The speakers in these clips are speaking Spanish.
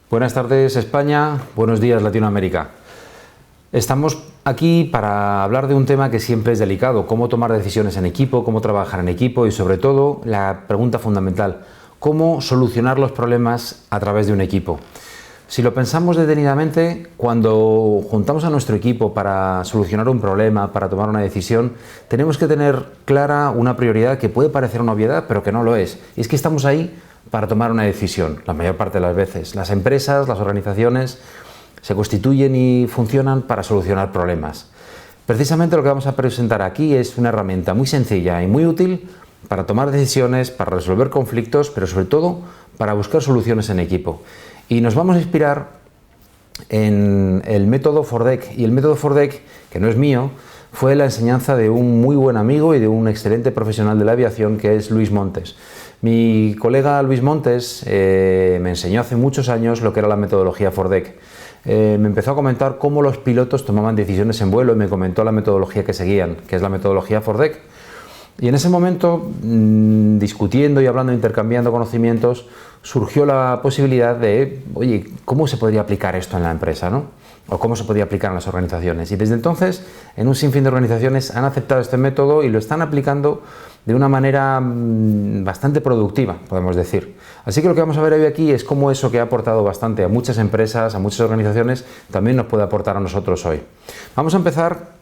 Buenas tardes España, buenos días Latinoamérica. Estamos aquí para hablar de un tema que siempre es delicado, cómo tomar decisiones en equipo, cómo trabajar en equipo y sobre todo la pregunta fundamental, cómo solucionar los problemas a través de un equipo. Si lo pensamos detenidamente, cuando juntamos a nuestro equipo para solucionar un problema, para tomar una decisión, tenemos que tener clara una prioridad que puede parecer una obviedad, pero que no lo es. Y es que estamos ahí para tomar una decisión, la mayor parte de las veces. Las empresas, las organizaciones se constituyen y funcionan para solucionar problemas. Precisamente lo que vamos a presentar aquí es una herramienta muy sencilla y muy útil para tomar decisiones, para resolver conflictos, pero sobre todo para buscar soluciones en equipo. Y nos vamos a inspirar en el método FORDEC. Y el método FORDEC, que no es mío, fue la enseñanza de un muy buen amigo y de un excelente profesional de la aviación, que es Luis Montes. Mi colega Luis Montes me enseñó hace muchos años lo que era la metodología FORDEC. Me empezó a comentar cómo los pilotos tomaban decisiones en vuelo y me comentó la metodología que seguían, que es la metodología FORDEC. Y en ese momento, discutiendo y hablando, intercambiando conocimientos, surgió la posibilidad de, oye, ¿cómo se podría aplicar esto en la empresa, ¿no? O cómo se podría aplicar en las organizaciones. Y desde entonces, en un sinfín de organizaciones han aceptado este método y lo están aplicando de una manera bastante productiva, podemos decir. Así que lo que vamos a ver hoy aquí es cómo eso que ha aportado bastante a muchas empresas, a muchas organizaciones, también nos puede aportar a nosotros hoy. Vamos a empezar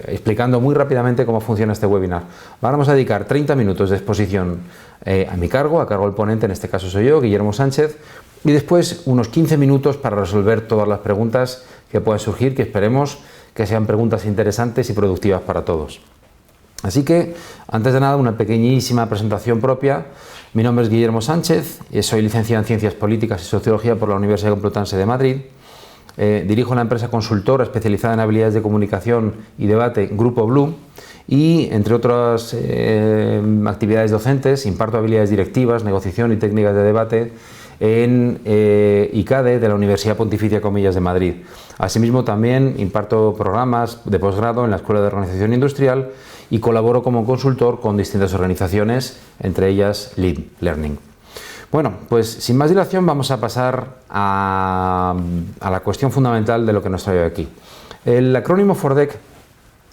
explicando muy rápidamente cómo funciona este webinar. Vamos a dedicar 30 minutos de exposición a mi cargo, a cargo del ponente, en este caso soy yo, Guillermo Sánchez, y después unos 15 minutos para resolver todas las preguntas que puedan surgir, que esperemos que sean preguntas interesantes y productivas para todos. Así que, antes de nada, una pequeñísima presentación propia. Mi nombre es Guillermo Sánchez, soy licenciado en Ciencias Políticas y Sociología por la Universidad Complutense de Madrid. Dirijo una empresa consultora especializada en habilidades de comunicación y debate, Grupo Blue, y entre otras actividades docentes imparto habilidades directivas, negociación y técnicas de debate en ICADE de la Universidad Pontificia Comillas de Madrid. Asimismo también imparto programas de posgrado en la Escuela de Organización Industrial y colaboro como consultor con distintas organizaciones, entre ellas Lead Learning. Bueno, pues sin más dilación vamos a pasar a la cuestión fundamental de lo que nos trae aquí. El acrónimo FORDEC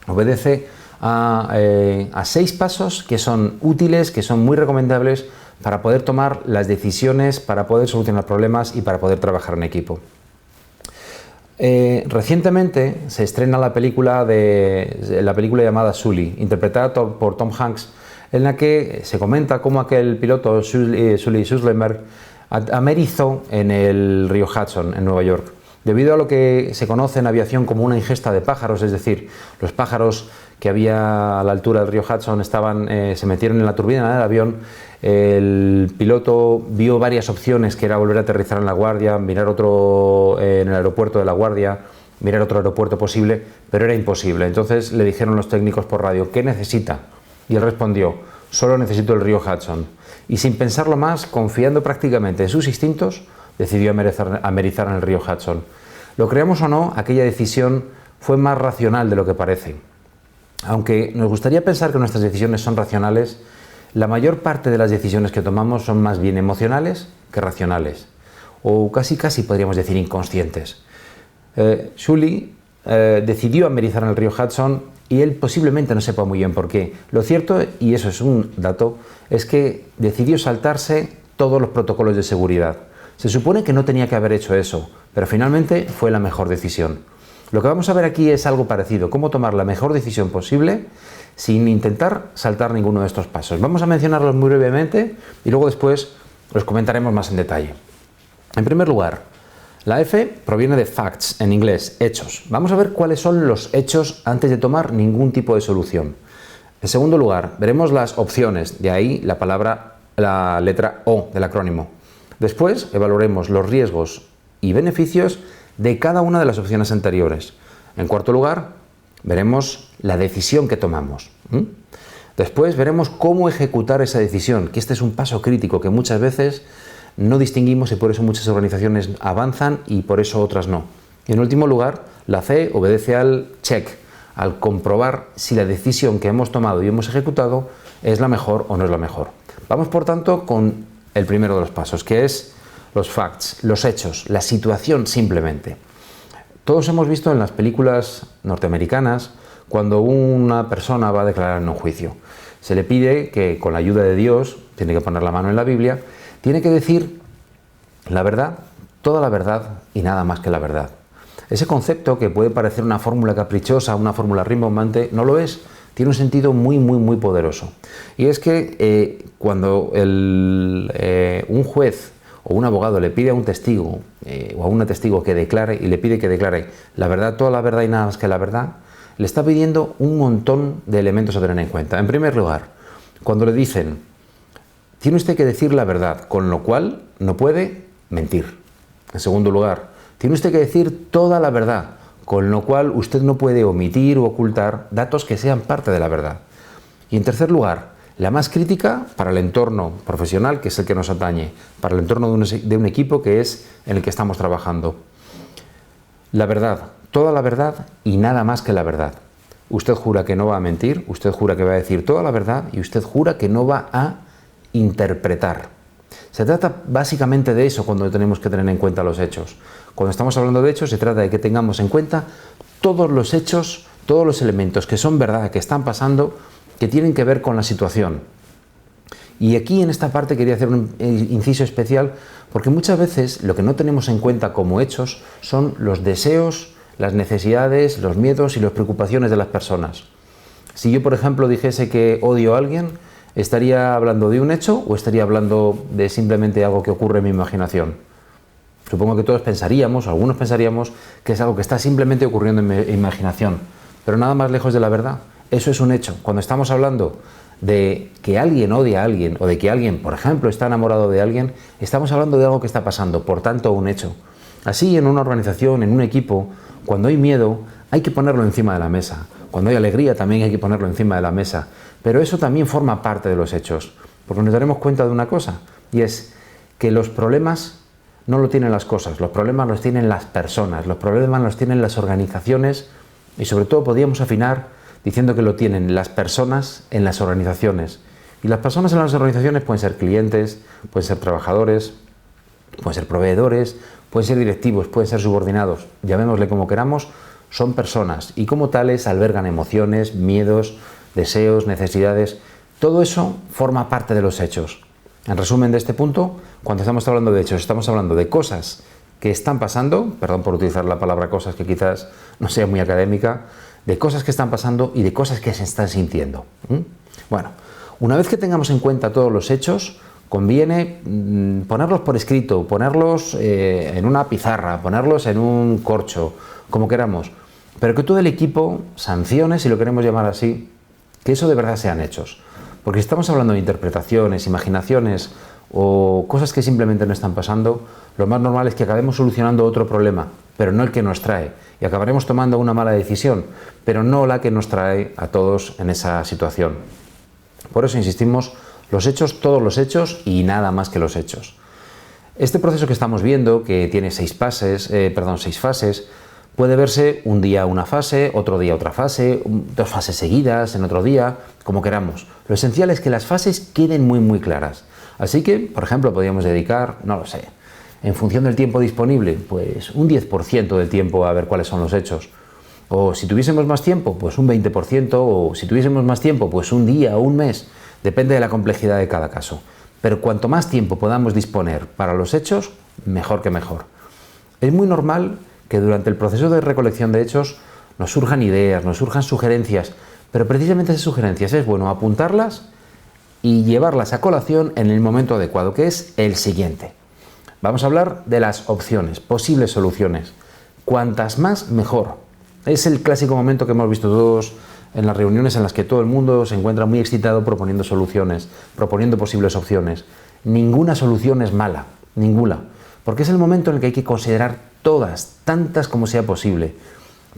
obedece a 6 pasos que son útiles, que son muy recomendables para poder tomar las decisiones, para poder solucionar problemas y para poder trabajar en equipo. Recientemente se estrena la película llamada Sully, interpretada por Tom Hanks, en la que se comenta cómo aquel piloto, Sully Sullenberg, amerizó en el río Hudson, en Nueva York. Debido a lo que se conoce en aviación como una ingesta de pájaros, es decir, los pájaros que había a la altura del río Hudson se metieron en la turbina del avión, el piloto vio varias opciones, que era volver a aterrizar en La Guardia, mirar en el aeropuerto de La Guardia, mirar otro aeropuerto posible, pero era imposible. Entonces le dijeron los técnicos por radio, ¿qué necesita? Y él respondió, solo necesito el río Hudson. Y sin pensarlo más, confiando prácticamente en sus instintos, decidió amerizar en el río Hudson. Lo creamos o no, aquella decisión fue más racional de lo que parece. Aunque nos gustaría pensar que nuestras decisiones son racionales, la mayor parte de las decisiones que tomamos son más bien emocionales que racionales, o casi podríamos decir inconscientes. Sully decidió amerizar en el río Hudson y él posiblemente no sepa muy bien por qué. Lo cierto, y eso es un dato, es que decidió saltarse todos los protocolos de seguridad. Se supone que no tenía que haber hecho eso, pero finalmente fue la mejor decisión. Lo que vamos a ver aquí es algo parecido, cómo tomar la mejor decisión posible sin intentar saltar ninguno de estos pasos. Vamos a mencionarlos muy brevemente y luego después los comentaremos más en detalle. En primer lugar, la F proviene de facts, en inglés, hechos. Vamos a ver cuáles son los hechos antes de tomar ningún tipo de solución. En segundo lugar, veremos las opciones, de ahí la letra O del acrónimo. Después evaluaremos los riesgos y beneficios de cada una de las opciones anteriores. En cuarto lugar, veremos la decisión que tomamos. Después veremos cómo ejecutar esa decisión, que este es un paso crítico que muchas veces no distinguimos y por eso muchas organizaciones avanzan y por eso otras no. Y en último lugar, la C obedece al check, al comprobar si la decisión que hemos tomado y hemos ejecutado es la mejor o no es la mejor. Vamos por tanto con el primero de los pasos, que es los facts, los hechos, la situación simplemente. Todos hemos visto en las películas norteamericanas cuando una persona va a declarar en un juicio. Se le pide que con la ayuda de Dios, tiene que poner la mano en la Biblia, tiene que decir la verdad, toda la verdad y nada más que la verdad. Ese concepto, que puede parecer una fórmula caprichosa, una fórmula rimbombante, no lo es. Tiene un sentido muy, muy, muy poderoso. Y es que cuando un juez o un abogado le pide a un testigo o a una testigo que declare y le pide que declare la verdad, toda la verdad y nada más que la verdad, le está pidiendo un montón de elementos a tener en cuenta. En primer lugar, cuando le dicen, tiene usted que decir la verdad, con lo cual no puede mentir. En segundo lugar, tiene usted que decir toda la verdad, con lo cual usted no puede omitir o ocultar datos que sean parte de la verdad. Y en tercer lugar, la más crítica para el entorno profesional, que es el que nos atañe, para el entorno de un equipo que es en el que estamos trabajando. La verdad, toda la verdad y nada más que la verdad. Usted jura que no va a mentir, usted jura que va a decir toda la verdad y usted jura que no va a interpretar. Se trata básicamente de eso cuando tenemos que tener en cuenta los hechos. Cuando estamos hablando de hechos, se trata de que tengamos en cuenta todos los hechos, todos los elementos que son verdad, que están pasando, que tienen que ver con la situación. Y aquí en esta parte quería hacer un inciso especial, porque muchas veces lo que no tenemos en cuenta como hechos son los deseos, las necesidades, los miedos y las preocupaciones de las personas. Si yo, por ejemplo, dijese que odio a alguien, ¿estaría hablando de un hecho o estaría hablando de simplemente algo que ocurre en mi imaginación? Supongo que todos pensaríamos, algunos pensaríamos, que es algo que está simplemente ocurriendo en mi imaginación, pero nada más lejos de la verdad. Eso es un hecho. Cuando estamos hablando de que alguien odia a alguien o de que alguien, por ejemplo, está enamorado de alguien, estamos hablando de algo que está pasando, por tanto, un hecho. Así, en una organización, en un equipo, cuando hay miedo, hay que ponerlo encima de la mesa. Cuando hay alegría, también hay que ponerlo encima de la mesa. Pero eso también forma parte de los hechos, porque nos daremos cuenta de una cosa, y es que los problemas no lo tienen las cosas, los problemas los tienen las personas, los problemas los tienen las organizaciones y sobre todo podríamos afinar diciendo que lo tienen las personas en las organizaciones. Y las personas en las organizaciones pueden ser clientes, pueden ser trabajadores, pueden ser proveedores, pueden ser directivos, pueden ser subordinados, llamémosle como queramos, son personas y como tales albergan emociones, miedos, deseos, necesidades. Todo eso forma parte de los hechos. En resumen de este punto, cuando estamos hablando de hechos, estamos hablando de cosas que están pasando, perdón por utilizar la palabra cosas que quizás no sea muy académica, de cosas que están pasando y de cosas que se están sintiendo. Bueno, una vez que tengamos en cuenta todos los hechos, conviene ponerlos por escrito, ponerlos en una pizarra, ponerlos en un corcho, como queramos, pero que todo el equipo sancione, si lo queremos llamar así, que eso de verdad sean hechos. Porque si estamos hablando de interpretaciones, imaginaciones o cosas que simplemente no están pasando, lo más normal es que acabemos solucionando otro problema, pero no el que nos trae, y acabaremos tomando una mala decisión, pero no la que nos trae a todos en esa situación. Por eso insistimos, los hechos, todos los hechos y nada más que los hechos. Este proceso que estamos viendo, que tiene 6 fases, puede verse un día una fase, otro día otra fase, 2 fases seguidas en otro día, como queramos. Lo esencial es que las fases queden muy muy claras. Así que, por ejemplo, podríamos dedicar, no lo sé, en función del tiempo disponible, pues un 10% del tiempo a ver cuáles son los hechos. O si tuviésemos más tiempo, pues un 20%, o si tuviésemos más tiempo, pues un día o un mes. Depende de la complejidad de cada caso. Pero cuanto más tiempo podamos disponer para los hechos, mejor que mejor. Es muy normal que durante el proceso de recolección de hechos nos surjan ideas, nos surjan sugerencias, pero precisamente esas sugerencias es bueno apuntarlas y llevarlas a colación en el momento adecuado, que es el siguiente. Vamos a hablar de las opciones, posibles soluciones. Cuantas más, mejor. Es el clásico momento que hemos visto todos en las reuniones en las que todo el mundo se encuentra muy excitado proponiendo soluciones, proponiendo posibles opciones. Ninguna solución es mala, ninguna, porque es el momento en el que hay que considerar todas, tantas como sea posible.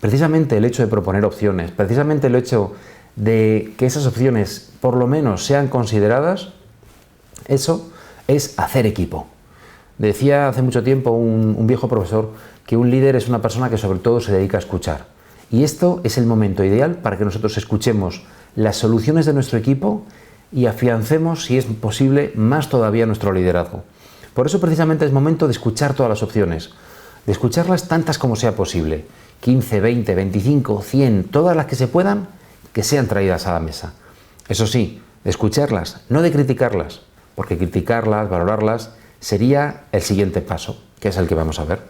Precisamente el hecho de proponer opciones, precisamente el hecho de que esas opciones por lo menos sean consideradas, eso es hacer equipo. Decía hace mucho tiempo un viejo profesor que un líder es una persona que sobre todo se dedica a escuchar. Y esto es el momento ideal para que nosotros escuchemos las soluciones de nuestro equipo y afiancemos, si es posible, más todavía nuestro liderazgo. Por eso precisamente es momento de escuchar todas las opciones, de escucharlas tantas como sea posible, 15, 20, 25, 100, todas las que se puedan, que sean traídas a la mesa. Eso sí, de escucharlas, no de criticarlas, porque criticarlas, valorarlas, sería el siguiente paso, que es el que vamos a ver.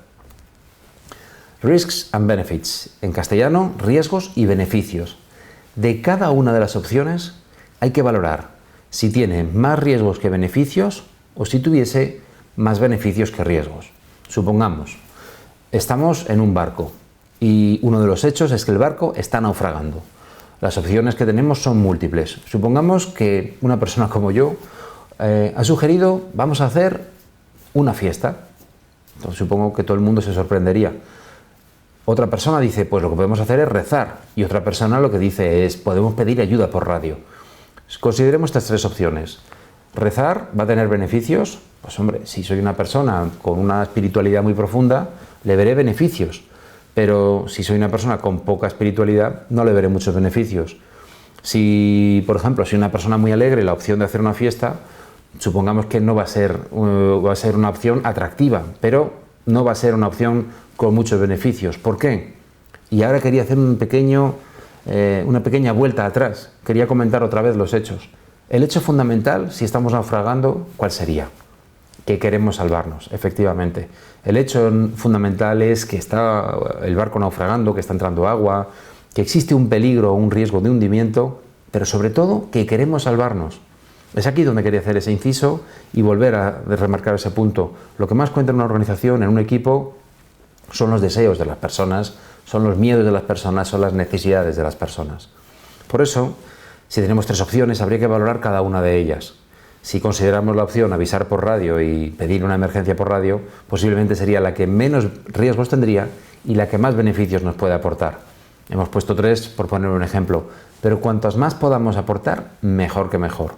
Risks and benefits, en castellano, riesgos y beneficios. De cada una de las opciones hay que valorar si tiene más riesgos que beneficios o si tuviese más beneficios que riesgos. Supongamos, estamos en un barco y uno de los hechos es que el barco está naufragando. Las opciones que tenemos son múltiples. Supongamos que una persona como yo ha sugerido, vamos a hacer una fiesta. Entonces supongo que todo el mundo se sorprendería. Otra persona dice, pues lo que podemos hacer es rezar. Y otra persona lo que dice es, podemos pedir ayuda por radio. Consideremos estas tres opciones. ¿Rezar va a tener beneficios? Pues hombre, si soy una persona con una espiritualidad muy profunda, le veré beneficios. Pero si soy una persona con poca espiritualidad, no le veré muchos beneficios. Si, por ejemplo, soy una persona muy alegre, la opción de hacer una fiesta, supongamos que no va a ser una opción atractiva, pero no va a ser una opción con muchos beneficios. ¿Por qué? Y ahora quería hacer una pequeña vuelta atrás. Quería comentar otra vez los hechos. El hecho fundamental, si estamos naufragando, ¿cuál sería? Que queremos salvarnos, efectivamente. El hecho fundamental es que está el barco naufragando, que está entrando agua, que existe un peligro o un riesgo de hundimiento, pero sobre todo que queremos salvarnos. Es aquí donde quería hacer ese inciso y volver a remarcar ese punto. Lo que más cuenta en una organización, en un equipo, son los deseos de las personas, son los miedos de las personas, son las necesidades de las personas. Por eso, si tenemos tres opciones, habría que valorar cada una de ellas. Si consideramos la opción avisar por radio y pedir una emergencia por radio, posiblemente sería la que menos riesgos tendría y la que más beneficios nos puede aportar. Hemos puesto tres por poner un ejemplo, pero cuantos más podamos aportar, mejor que mejor.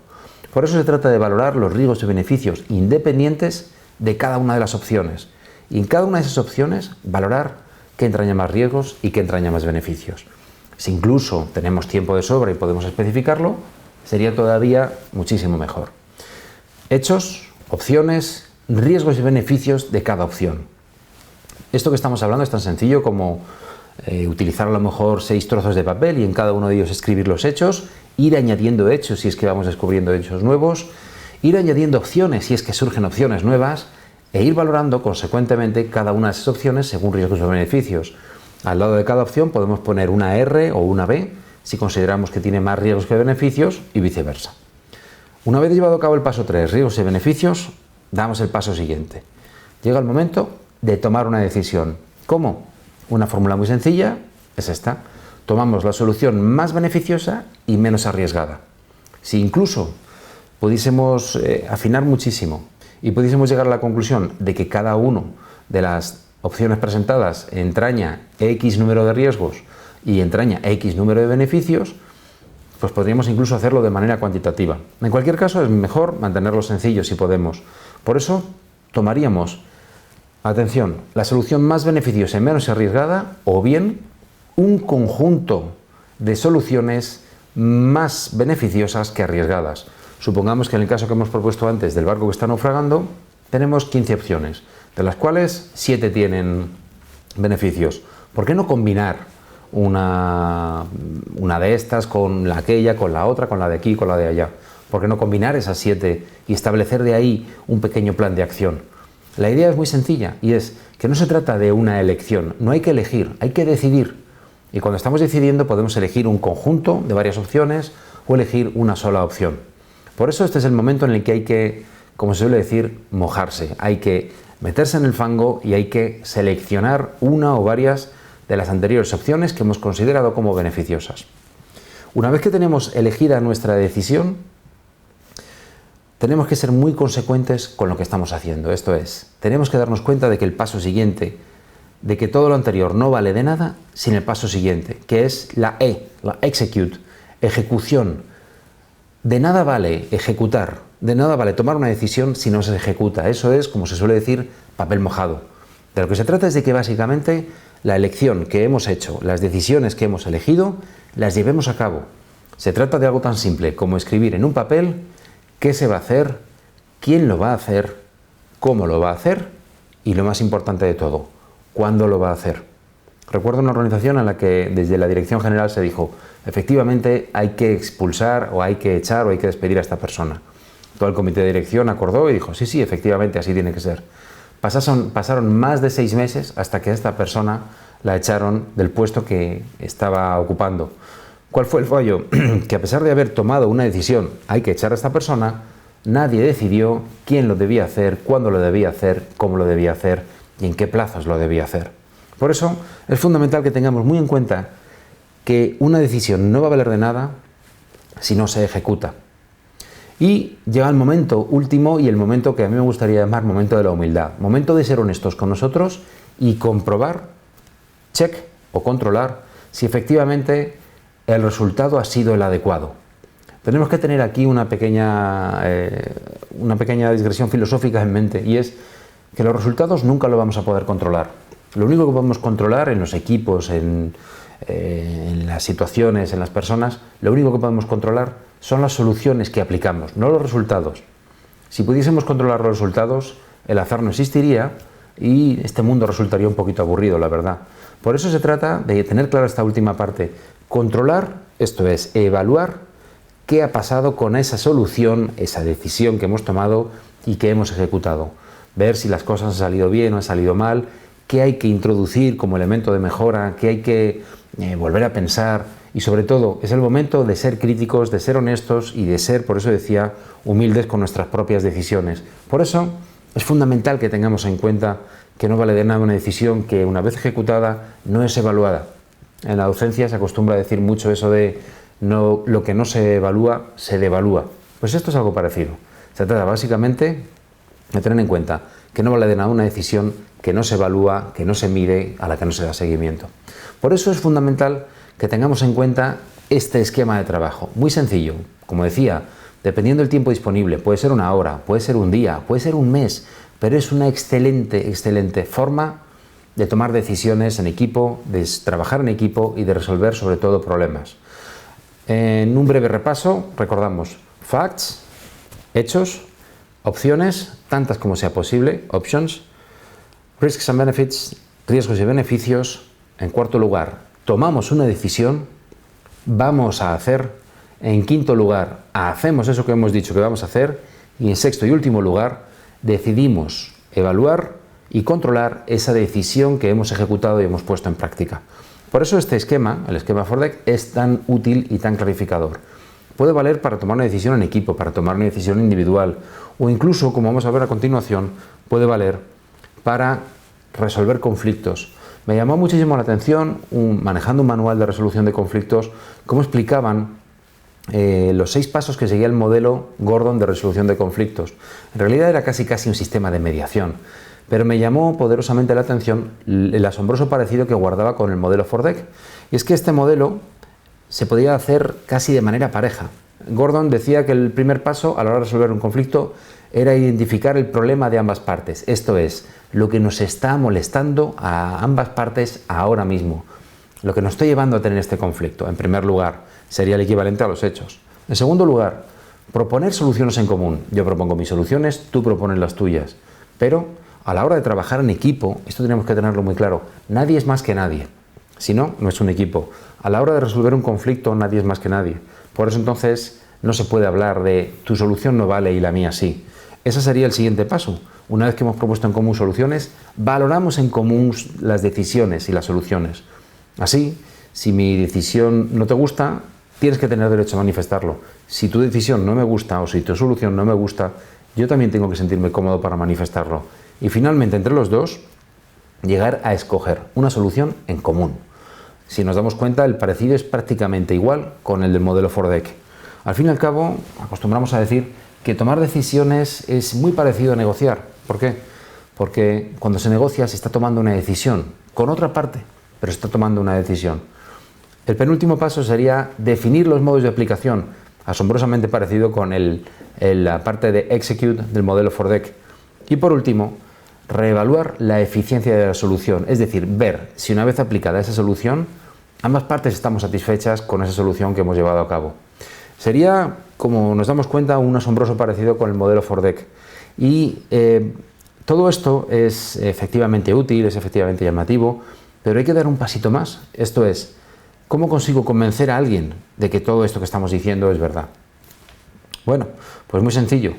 Por eso se trata de valorar los riesgos y beneficios independientes de cada una de las opciones. Y en cada una de esas opciones, valorar qué entraña más riesgos y qué entraña más beneficios. Si incluso tenemos tiempo de sobra y podemos especificarlo, sería todavía muchísimo mejor. Hechos, opciones, riesgos y beneficios de cada opción. Esto que estamos hablando es tan sencillo como utilizar a lo mejor 6 trozos de papel y en cada uno de ellos escribir los hechos, ir añadiendo hechos si es que vamos descubriendo hechos nuevos, ir añadiendo opciones si es que surgen opciones nuevas e ir valorando consecuentemente cada una de esas opciones según riesgos o beneficios. Al lado de cada opción podemos poner una R o una B si consideramos que tiene más riesgos que beneficios y viceversa. Una vez llevado a cabo el paso 3, riesgos y beneficios, damos el paso siguiente. Llega el momento de tomar una decisión. ¿Cómo? Una fórmula muy sencilla es esta. Tomamos la solución más beneficiosa y menos arriesgada. Si incluso pudiésemos afinar muchísimo y pudiésemos llegar a la conclusión de que cada una de las opciones presentadas entraña X número de riesgos y entraña X número de beneficios, pues podríamos incluso hacerlo de manera cuantitativa. En cualquier caso, es mejor mantenerlo sencillo si podemos. Por eso, tomaríamos, atención, la solución más beneficiosa y menos arriesgada, o bien un conjunto de soluciones más beneficiosas que arriesgadas. Supongamos que en el caso que hemos propuesto antes del barco que está naufragando, tenemos 15 opciones, de las cuales 7 tienen beneficios. ¿Por qué no combinar una de estas con aquella, con la otra, con la de aquí, con la de allá? ¿Por qué no combinar esas 7 y establecer de ahí un pequeño plan de acción? La idea es muy sencilla y es que no se trata de una elección, no hay que elegir, hay que decidir. Y cuando estamos decidiendo podemos elegir un conjunto de varias opciones o elegir una sola opción. Por eso este es el momento en el que hay que, como se suele decir, mojarse. Hay que meterse en el fango y hay que seleccionar una o varias de las anteriores opciones que hemos considerado como beneficiosas. Una vez que tenemos elegida nuestra decisión, tenemos que ser muy consecuentes con lo que estamos haciendo. Esto es, tenemos que darnos cuenta de que el paso siguiente, de que todo lo anterior no vale de nada sin el paso siguiente, que es la E, la execute, ejecución. De nada vale ejecutar, de nada vale tomar una decisión si no se ejecuta. Eso es, como se suele decir, papel mojado. De lo que se trata es de que básicamente la elección que hemos hecho, las decisiones que hemos elegido, las llevemos a cabo. Se trata de algo tan simple como escribir en un papel qué se va a hacer, quién lo va a hacer, cómo lo va a hacer y, lo más importante de todo, cuándo lo va a hacer. Recuerdo una organización en la que desde la dirección general se dijo, efectivamente hay que expulsar o hay que echar o hay que despedir a esta persona. Todo el comité de dirección acordó y dijo, sí, sí, efectivamente así tiene que ser. Pasaron más de 6 meses hasta que a esta persona la echaron del puesto que estaba ocupando. ¿Cuál fue el fallo? Que a pesar de haber tomado una decisión, hay que echar a esta persona, nadie decidió quién lo debía hacer, cuándo lo debía hacer, cómo lo debía hacer y en qué plazos lo debía hacer. Por eso es fundamental que tengamos muy en cuenta que una decisión no va a valer de nada si no se ejecuta. Y llega el momento último y el momento que a mí me gustaría llamar momento de la humildad, momento de ser honestos con nosotros y comprobar, check o controlar si efectivamente el resultado ha sido el adecuado. Tenemos que tener aquí una pequeña digresión filosófica en mente, y es que los resultados nunca lo vamos a poder controlar. Lo único que podemos controlar en los equipos, en las situaciones, en las personas, lo único que podemos controlar son las soluciones que aplicamos, no los resultados. Si pudiésemos controlar los resultados, el azar no existiría y este mundo resultaría un poquito aburrido, la verdad. Por eso se trata de tener clara esta última parte. Controlar, esto es, evaluar qué ha pasado con esa solución, esa decisión que hemos tomado y que hemos ejecutado. Ver si las cosas han salido bien o han salido mal, qué hay que introducir como elemento de mejora, qué hay que volver a pensar. Y sobre todo, es el momento de ser críticos, de ser honestos y de ser, por eso decía, humildes con nuestras propias decisiones. Por eso es fundamental que tengamos en cuenta que no vale de nada una decisión que una vez ejecutada no es evaluada. En la docencia se acostumbra a decir mucho eso de lo que no se evalúa, se devalúa. Pues esto es algo parecido. Se trata básicamente de tener en cuenta que no vale de nada una decisión que no se evalúa, que no se mide, a la que no se da seguimiento. Por eso es fundamental que tengamos en cuenta este esquema de trabajo. Muy sencillo, como decía, dependiendo del tiempo disponible, puede ser una hora, puede ser un día, puede ser un mes, pero es una excelente forma de tomar decisiones en equipo, de trabajar en equipo y de resolver sobre todo problemas. En un breve repaso, recordamos facts, hechos, opciones, tantas como sea posible, options, risks and benefits, riesgos y beneficios. En cuarto lugar, tomamos una decisión, vamos a hacer. En quinto lugar, hacemos eso que hemos dicho que vamos a hacer. Y en sexto y último lugar, decidimos evaluar y controlar esa decisión que hemos ejecutado y hemos puesto en práctica. Por eso este esquema, el esquema FORDEC, es tan útil y tan clarificador. Puede valer para tomar una decisión en equipo, para tomar una decisión individual, o incluso, como vamos a ver a continuación, puede valer para resolver conflictos. Me llamó muchísimo la atención, manejando un manual de resolución de conflictos, cómo explicaban los 6 pasos que seguía el modelo Gordon de resolución de conflictos. En realidad era casi un sistema de mediación, pero me llamó poderosamente la atención el asombroso parecido que guardaba con el modelo FORDEC. Y es que este modelo se podía hacer casi de manera pareja. Gordon decía que el primer paso a la hora de resolver un conflicto era identificar el problema de ambas partes, esto es, lo que nos está molestando a ambas partes ahora mismo, lo que nos está llevando a tener este conflicto. En primer lugar, sería el equivalente a los hechos. En segundo lugar, proponer soluciones en común. Yo propongo mis soluciones, tú propones las tuyas. Pero a la hora de trabajar en equipo, esto tenemos que tenerlo muy claro, nadie es más que nadie. Si no, no es un equipo. A la hora de resolver un conflicto, nadie es más que nadie. Por eso entonces no se puede hablar de tu solución no vale y la mía sí. Ese sería el siguiente paso. Una vez que hemos propuesto en común soluciones, valoramos en común las decisiones y las soluciones. Así, si mi decisión no te gusta, tienes que tener derecho a manifestarlo. Si tu decisión no me gusta o si tu solución no me gusta, yo también tengo que sentirme cómodo para manifestarlo. Y finalmente, entre los dos, llegar a escoger una solución en común. Si nos damos cuenta, el parecido es prácticamente igual con el del modelo FORDEC. Al fin y al cabo, acostumbramos a decir que tomar decisiones es muy parecido a negociar. ¿Por qué? Porque cuando se negocia se está tomando una decisión con otra parte, pero se está tomando una decisión. El penúltimo paso sería definir los modos de aplicación, asombrosamente parecido con la parte de execute del modelo FORDEC. Y por último, reevaluar la eficiencia de la solución, es decir, ver si una vez aplicada esa solución, ambas partes estamos satisfechas con esa solución que hemos llevado a cabo. Sería, como nos damos cuenta, un asombroso parecido con el modelo FORDEC. Y Todo esto es efectivamente útil, es efectivamente llamativo, pero hay que dar un pasito más. Esto es, ¿cómo consigo convencer a alguien de que todo esto que estamos diciendo es verdad? Bueno, pues muy sencillo.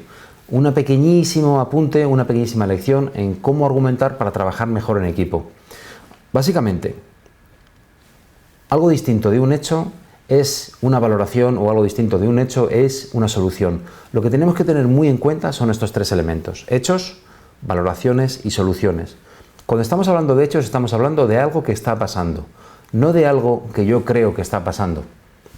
Un pequeñísimo apunte, una pequeñísima lección en cómo argumentar para trabajar mejor en equipo. Básicamente, algo distinto de un hecho es una valoración o algo distinto de un hecho es una solución. Lo que tenemos que tener muy en cuenta son estos tres elementos: hechos, valoraciones y soluciones. Cuando estamos hablando de hechos, estamos hablando de algo que está pasando, no de algo que yo creo que está pasando.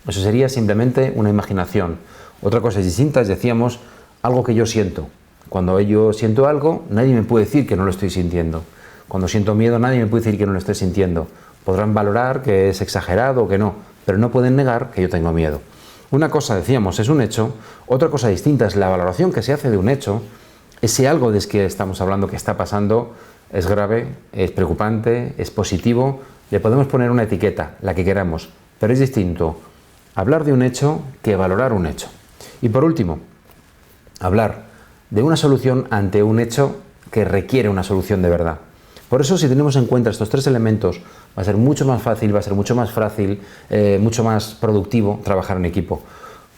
Eso sería simplemente una imaginación. Otra cosa distinta es, decíamos, algo que yo siento. Cuando yo siento algo, nadie me puede decir que no lo estoy sintiendo. Cuando siento miedo, nadie me puede decir que no lo estoy sintiendo. Podrán valorar que es exagerado o que no, pero no pueden negar que yo tengo miedo. Una cosa, decíamos, es un hecho. Otra cosa distinta es la valoración que se hace de un hecho. Ese algo de que estamos hablando que está pasando es grave, es preocupante, es positivo. Le podemos poner una etiqueta, la que queramos, pero es distinto hablar de un hecho que valorar un hecho. Y por último, hablar de una solución ante un hecho que requiere una solución de verdad. Por eso, si tenemos en cuenta estos tres elementos, va a ser mucho más fácil, va a ser mucho más fácil, mucho más productivo trabajar en equipo.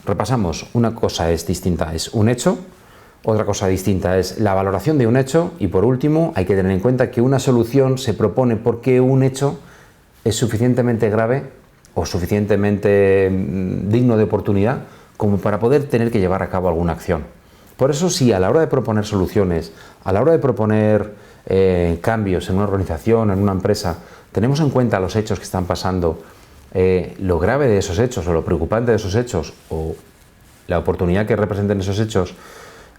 Repasamos, una cosa es distinta, es un hecho, otra cosa distinta es la valoración de un hecho y por último hay que tener en cuenta que una solución se propone porque un hecho es suficientemente grave o suficientemente digno de oportunidad como para poder tener que llevar a cabo alguna acción. Por eso, si a la hora de proponer soluciones, a la hora de proponer cambios en una organización, en una empresa, tenemos en cuenta los hechos que están pasando, lo grave de esos hechos o lo preocupante de esos hechos o la oportunidad que representen esos hechos,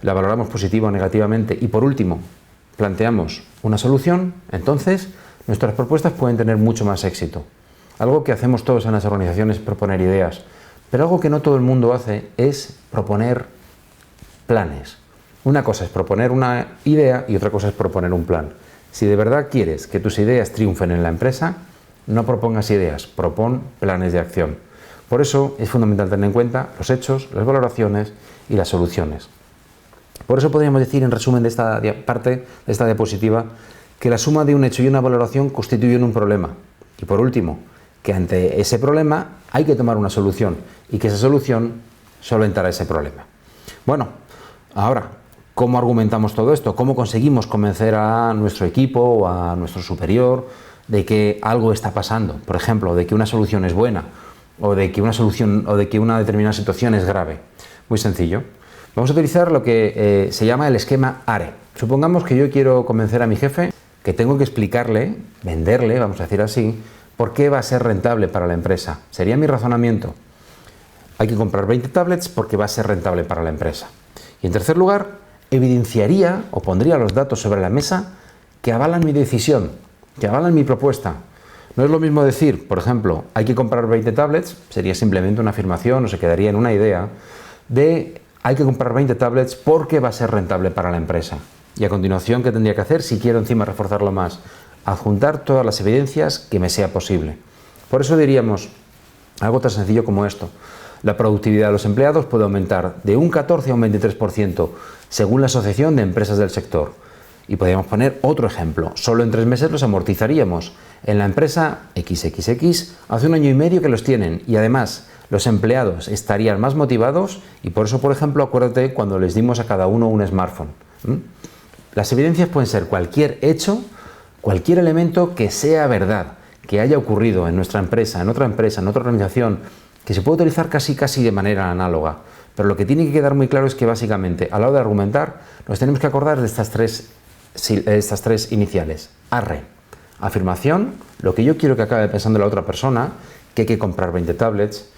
la valoramos positiva o negativamente y por último planteamos una solución, entonces nuestras propuestas pueden tener mucho más éxito. Algo que hacemos todos en las organizaciones es proponer ideas, pero algo que no todo el mundo hace es proponer planes. Una cosa es proponer una idea y otra cosa es proponer un plan. Si de verdad quieres que tus ideas triunfen en la empresa, no propongas ideas, propon planes de acción. Por eso es fundamental tener en cuenta los hechos, las valoraciones y las soluciones. Por eso podríamos decir, en resumen de esta parte, de esta diapositiva, que la suma de un hecho y una valoración constituyen un problema. Y por último, que ante ese problema hay que tomar una solución y que esa solución solventará ese problema. Bueno, ahora, ¿cómo argumentamos todo esto? ¿Cómo conseguimos convencer a nuestro equipo o a nuestro superior de que algo está pasando? Por ejemplo, de que una solución es buena o de que una determinada situación es grave. Muy sencillo. Vamos a utilizar lo que se llama el esquema ARE. Supongamos que yo quiero convencer a mi jefe que tengo que explicarle, venderle, vamos a decir así, por qué va a ser rentable para la empresa. Sería mi razonamiento. Hay que comprar 20 tablets porque va a ser rentable para la empresa. Y en tercer lugar, evidenciaría o pondría los datos sobre la mesa que avalan mi decisión, que avalan mi propuesta. No es lo mismo decir, por ejemplo, hay que comprar 20 tablets, sería simplemente una afirmación o se quedaría en una idea de hay que comprar 20 tablets porque va a ser rentable para la empresa. Y a continuación, ¿qué tendría que hacer si quiero encima reforzarlo más? Adjuntar todas las evidencias que me sea posible. Por eso diríamos algo tan sencillo como esto. La productividad de los empleados puede aumentar de un 14 a un 23% según la Asociación de Empresas del Sector. Y podríamos poner otro ejemplo. Solo en 3 meses los amortizaríamos. En la empresa XXX hace 1 año y medio que los tienen y además los empleados estarían más motivados y por eso, por ejemplo, acuérdate cuando les dimos a cada uno un smartphone. Las evidencias pueden ser cualquier hecho, cualquier elemento que sea verdad, que haya ocurrido en nuestra empresa, en otra organización, que se puede utilizar casi de manera análoga. Pero lo que tiene que quedar muy claro es que básicamente a la hora de argumentar nos tenemos que acordar de estas tres iniciales. ARRE, afirmación, lo que yo quiero que acabe pensando la otra persona, que hay que comprar 20 tablets.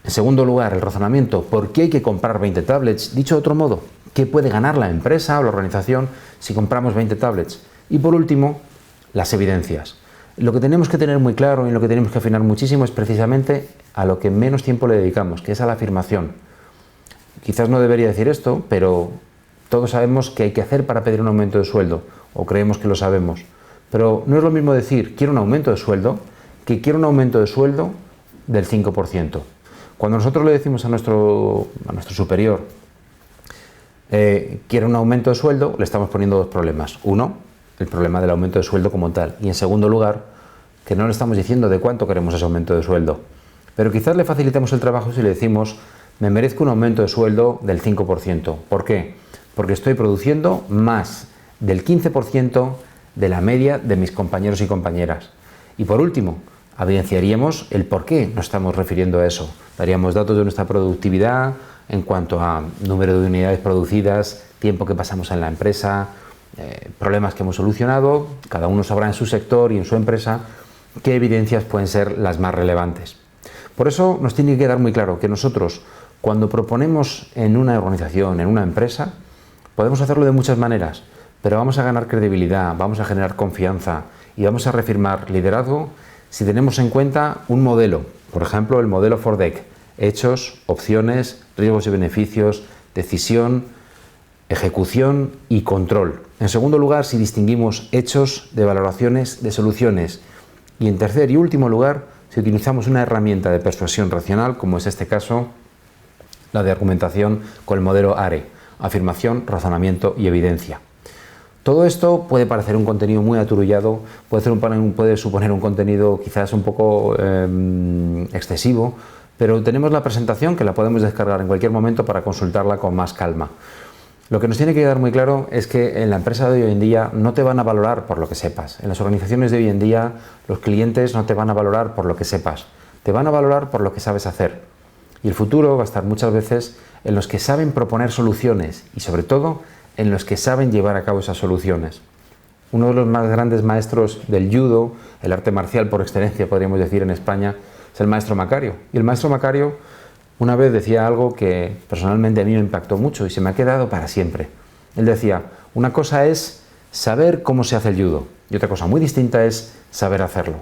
En segundo lugar, el razonamiento, ¿por qué hay que comprar 20 tablets? Dicho de otro modo, ¿qué puede ganar la empresa o la organización si compramos 20 tablets? Y por último, las evidencias. Lo que tenemos que tener muy claro y lo que tenemos que afinar muchísimo es precisamente a lo que menos tiempo le dedicamos, que es a la afirmación. Quizás no debería decir esto, pero todos sabemos qué hay que hacer para pedir un aumento de sueldo, o creemos que lo sabemos. Pero no es lo mismo decir quiero un aumento de sueldo que quiero un aumento de sueldo del 5%. Cuando nosotros le decimos a nuestro superior quiere un aumento de sueldo, le estamos poniendo dos problemas. Uno, el problema del aumento de sueldo como tal. Y en segundo lugar, que no le estamos diciendo de cuánto queremos ese aumento de sueldo. Pero quizás le facilitemos el trabajo si le decimos, me merezco un aumento de sueldo del 5%. ¿Por qué? Porque estoy produciendo más del 15% de la media de mis compañeros y compañeras. Y por último, evidenciaríamos el por qué nos estamos refiriendo a eso. Daríamos datos de nuestra productividad en cuanto a número de unidades producidas, tiempo que pasamos en la empresa, problemas que hemos solucionado. Cada uno sabrá en su sector y en su empresa qué evidencias pueden ser las más relevantes. Por eso nos tiene que quedar muy claro que nosotros, cuando proponemos en una organización, en una empresa, podemos hacerlo de muchas maneras, pero vamos a ganar credibilidad, vamos a generar confianza y vamos a reafirmar liderazgo si tenemos en cuenta un modelo, por ejemplo el modelo FORDEC: hechos, opciones, riesgos y beneficios, decisión, ejecución y control. En segundo lugar, si distinguimos hechos de valoraciones de soluciones. Y en tercer y último lugar, si utilizamos una herramienta de persuasión racional, como es este caso, la de argumentación con el modelo ARE: afirmación, razonamiento y evidencia. Todo esto puede parecer un contenido muy aturullado, puede suponer un contenido quizás un poco excesivo, pero tenemos la presentación que la podemos descargar en cualquier momento para consultarla con más calma. Lo que nos tiene que quedar muy claro es que en la empresa de hoy en día no te van a valorar por lo que sepas. En las organizaciones de hoy en día los clientes no te van a valorar por lo que sepas, te van a valorar por lo que sabes hacer. Y el futuro va a estar muchas veces en los que saben proponer soluciones y sobre todo en los que saben llevar a cabo esas soluciones. Uno de los más grandes maestros del judo, el arte marcial por excelencia podríamos decir en España, es el maestro Macario. Y el maestro Macario una vez decía algo que personalmente a mí me impactó mucho y se me ha quedado para siempre. Él decía, una cosa es saber cómo se hace el judo y otra cosa muy distinta es saber hacerlo.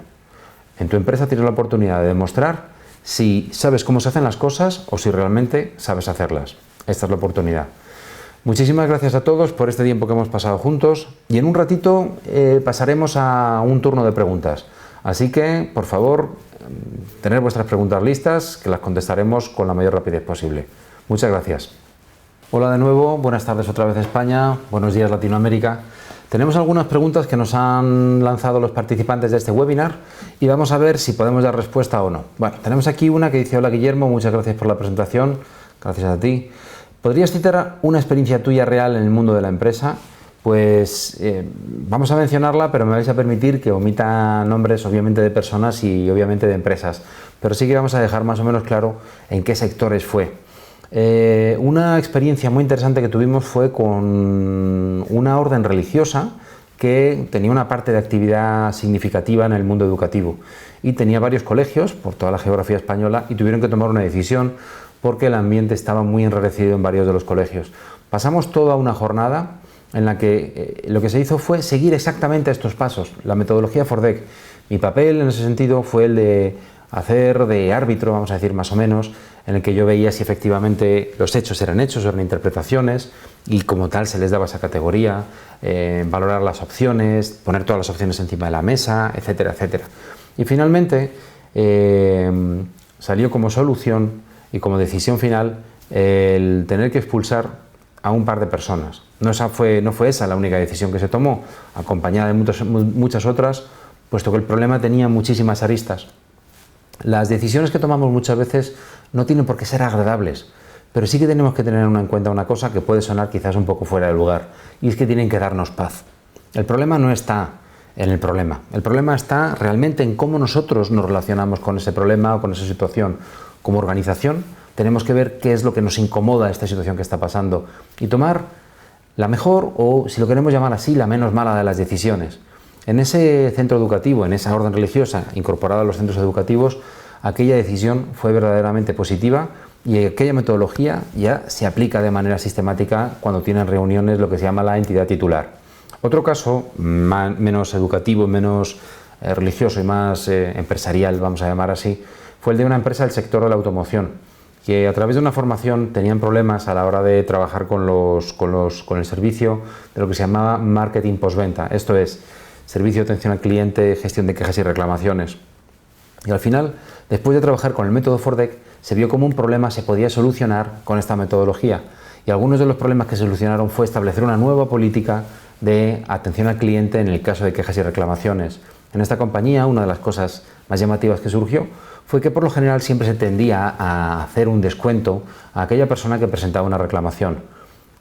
En tu empresa tienes la oportunidad de demostrar si sabes cómo se hacen las cosas o si realmente sabes hacerlas. Esta es la oportunidad. Muchísimas gracias a todos por este tiempo que hemos pasado juntos y en un ratito pasaremos a un turno de preguntas. Así que, por favor, tener vuestras preguntas listas, que las contestaremos con la mayor rapidez posible. Muchas gracias. Hola de nuevo, buenas tardes otra vez España, buenos días Latinoamérica. Tenemos algunas preguntas que nos han lanzado los participantes de este webinar y vamos a ver si podemos dar respuesta o no. Bueno, tenemos aquí una que dice: hola Guillermo, muchas gracias por la presentación, gracias a ti. ¿Podrías citar una experiencia tuya real en el mundo de la empresa? Pues vamos a mencionarla, pero me vais a permitir que omita nombres obviamente de personas y obviamente de empresas, pero sí que vamos a dejar más o menos claro en qué sectores fue. Una experiencia muy interesante que tuvimos fue con una orden religiosa que tenía una parte de actividad significativa en el mundo educativo y tenía varios colegios por toda la geografía española y tuvieron que tomar una decisión porque el ambiente estaba muy enrarecido en varios de los colegios. Pasamos toda una jornada en la que lo que se hizo fue seguir exactamente estos pasos, la metodología FORDEC. Mi papel en ese sentido fue el de hacer de árbitro, vamos a decir más o menos, en el que yo veía si efectivamente los hechos eran hechos, eran interpretaciones y como tal se les daba esa categoría, valorar las opciones, poner todas las opciones encima de la mesa, etcétera, etcétera. Y finalmente salió como solución y como decisión final el tener que expulsar a un par de personas. No fue esa la única decisión que se tomó, acompañada de muchas otras, puesto que el problema tenía muchísimas aristas. Las decisiones que tomamos muchas veces no tienen por qué ser agradables, pero sí que tenemos que tener en cuenta una cosa que puede sonar quizás un poco fuera de lugar, y es que tienen que darnos paz. El problema no está en el problema está realmente en cómo nosotros nos relacionamos con ese problema o con esa situación. Como organización tenemos que ver qué es lo que nos incomoda esta situación que está pasando y tomar la mejor o, si lo queremos llamar así, la menos mala de las decisiones. En ese centro educativo, en esa orden religiosa incorporada a los centros educativos, aquella decisión fue verdaderamente positiva y aquella metodología ya se aplica de manera sistemática cuando tienen reuniones lo que se llama la entidad titular. Otro caso, menos educativo, menos religioso y más empresarial, vamos a llamar así, fue el de una empresa del sector de la automoción, que a través de una formación tenían problemas a la hora de trabajar con el servicio de lo que se llamaba marketing postventa, esto es, servicio de atención al cliente, gestión de quejas y reclamaciones. Y al final, después de trabajar con el método FORDEC, se vio cómo un problema se podía solucionar con esta metodología. Y algunos de los problemas que se solucionaron fue establecer una nueva política de atención al cliente en el caso de quejas y reclamaciones. En esta compañía, una de las cosas más llamativas que surgió fue que por lo general siempre se tendía a hacer un descuento a aquella persona que presentaba una reclamación.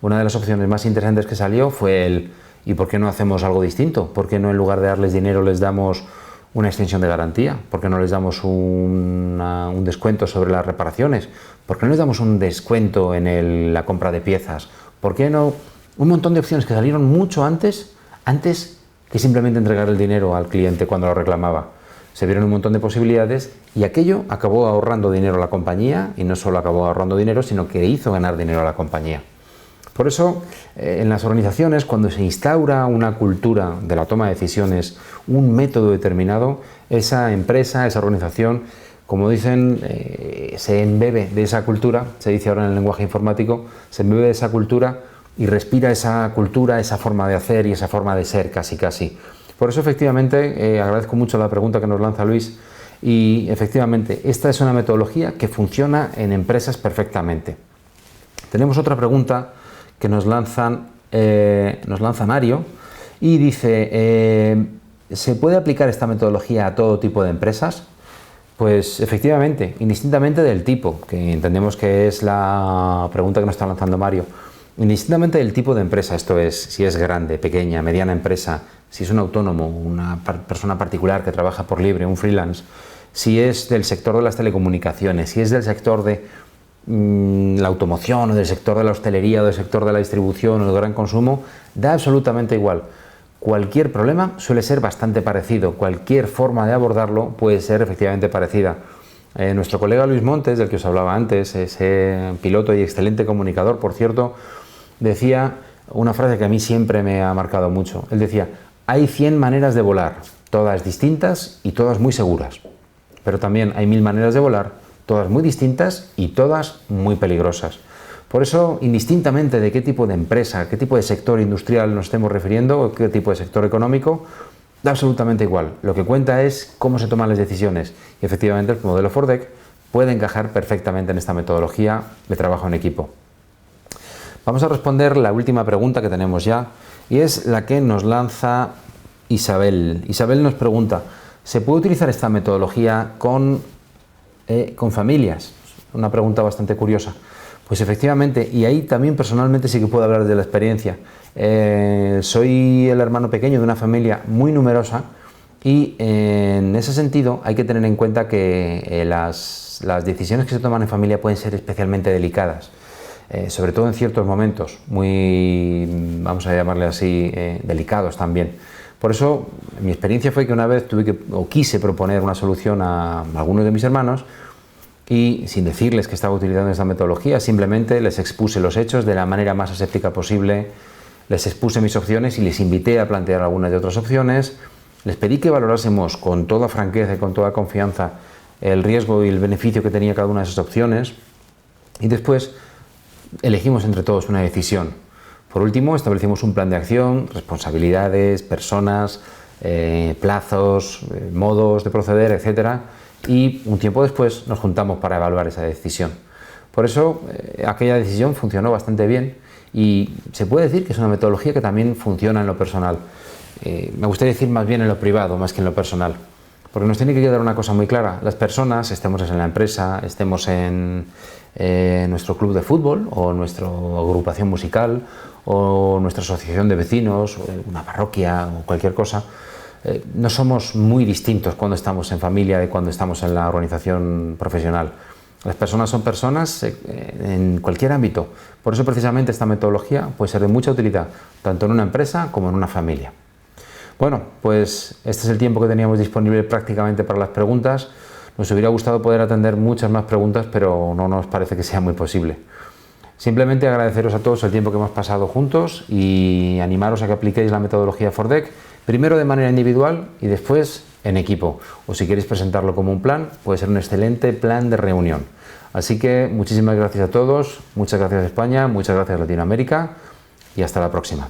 Una de las opciones más interesantes que salió fue el ¿y por qué no hacemos algo distinto? ¿Por qué no, en lugar de darles dinero, les damos una extensión de garantía? ¿Por qué no les damos un descuento sobre las reparaciones? ¿Por qué no les damos un descuento en la compra de piezas? ¿Por qué no? Un montón de opciones que salieron mucho antes que simplemente entregar el dinero al cliente cuando lo reclamaba. Se vieron un montón de posibilidades y aquello acabó ahorrando dinero a la compañía, y no solo acabó ahorrando dinero, sino que hizo ganar dinero a la compañía. Por eso, en las organizaciones, cuando se instaura una cultura de la toma de decisiones, un método determinado, esa empresa, esa organización, como dicen, se embebe de esa cultura, se dice ahora en el lenguaje informático, se embebe de esa cultura y respira esa cultura, esa forma de hacer y esa forma de ser casi. Por eso, efectivamente, agradezco mucho la pregunta que nos lanza Luis, y efectivamente, esta es una metodología que funciona en empresas perfectamente. Tenemos otra pregunta que nos lanza Mario, y dice, ¿se puede aplicar esta metodología a todo tipo de empresas? Pues efectivamente, indistintamente del tipo, que entendemos que es la pregunta que nos está lanzando Mario. Indistintamente del tipo de empresa, esto es, si es grande, pequeña, mediana empresa, si es un autónomo, una persona particular que trabaja por libre, un freelance, si es del sector de las telecomunicaciones, si es del sector de la automoción, o del sector de la hostelería, o del sector de la distribución o del gran consumo, da absolutamente igual. Cualquier problema suele ser bastante parecido, cualquier forma de abordarlo puede ser efectivamente parecida. Nuestro colega Luis Montes, del que os hablaba antes, ese piloto y excelente comunicador, por cierto, decía una frase que a mí siempre me ha marcado mucho. Él decía, hay 100 maneras de volar, todas distintas y todas muy seguras. Pero también hay 1000 maneras de volar, todas muy distintas y todas muy peligrosas. Por eso, indistintamente de qué tipo de empresa, qué tipo de sector industrial nos estemos refiriendo, o qué tipo de sector económico, da absolutamente igual. Lo que cuenta es cómo se toman las decisiones. Y efectivamente el modelo FORDEC puede encajar perfectamente en esta metodología de trabajo en equipo. Vamos a responder la última pregunta que tenemos ya, y es la que nos lanza Isabel. Isabel nos pregunta, ¿se puede utilizar esta metodología con familias? Una pregunta bastante curiosa. Pues efectivamente, y ahí también personalmente sí que puedo hablar de la experiencia. Soy el hermano pequeño de una familia muy numerosa, y en ese sentido hay que tener en cuenta que las decisiones que se toman en familia pueden ser especialmente delicadas, sobre todo en ciertos momentos, muy, vamos a llamarle así, delicados también. Por eso, mi experiencia fue que una vez quise proponer una solución a algunos de mis hermanos, y sin decirles que estaba utilizando esta metodología, simplemente les expuse los hechos de la manera más aséptica posible, les expuse mis opciones y les invité a plantear algunas de otras opciones, les pedí que valorásemos con toda franqueza y con toda confianza el riesgo y el beneficio que tenía cada una de esas opciones, y después elegimos entre todos una decisión. Por último, establecimos un plan de acción, responsabilidades, personas, plazos, modos de proceder, etcétera, y un tiempo después nos juntamos para evaluar esa decisión. Por eso, aquella decisión funcionó bastante bien, y se puede decir que es una metodología que también funciona en lo personal. Me gustaría decir más bien en lo privado, más que en lo personal, porque nos tiene que quedar una cosa muy clara. Las personas, estemos en la empresa, estemos en nuestro club de fútbol, o nuestra agrupación musical, o nuestra asociación de vecinos, o una parroquia, o cualquier cosa, no somos muy distintos cuando estamos en familia de cuando estamos en la organización profesional. Las personas son personas en cualquier ámbito. Por eso, precisamente, esta metodología puede ser de mucha utilidad, tanto en una empresa como en una familia. Bueno, pues este es el tiempo que teníamos disponible prácticamente para las preguntas. Nos hubiera gustado poder atender muchas más preguntas, pero no nos parece que sea muy posible. Simplemente agradeceros a todos el tiempo que hemos pasado juntos y animaros a que apliquéis la metodología FORDEC, primero de manera individual y después en equipo. O si queréis presentarlo como un plan, puede ser un excelente plan de reunión. Así que muchísimas gracias a todos, muchas gracias España, muchas gracias Latinoamérica, y hasta la próxima.